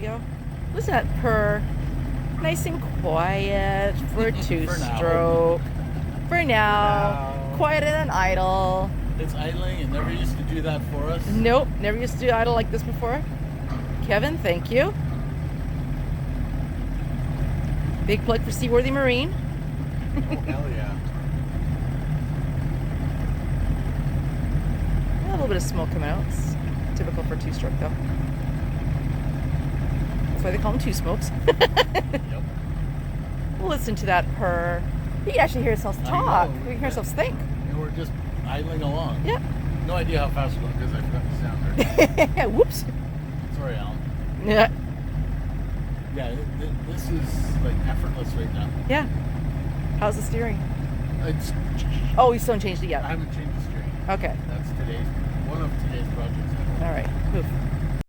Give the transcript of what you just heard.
go. Listen to that purr. Nice and quiet for a two-stroke. For now. Quiet and idle. It's idling. It never used to do that for us. Nope, never used to do idle like this before. Kevin, thank you. Big plug for Seaworthy Marine. Oh, hell yeah. A little bit of smoke coming out. It's typical for a two-stroke, though. That's why they call them two smokes. Yep. We'll listen to that purr. You can actually hear yourselves talk. We can hear ourselves think. And we're just idling along. Yeah. No idea how fast we're going because I forgot the sound there. Whoops. Sorry, Alan. Yeah. Yeah, this is like effortless right now. Yeah. How's the steering? It's, Oh, you still haven't changed it yet. I haven't changed the steering. Okay. That's one of today's projects. All right. Move.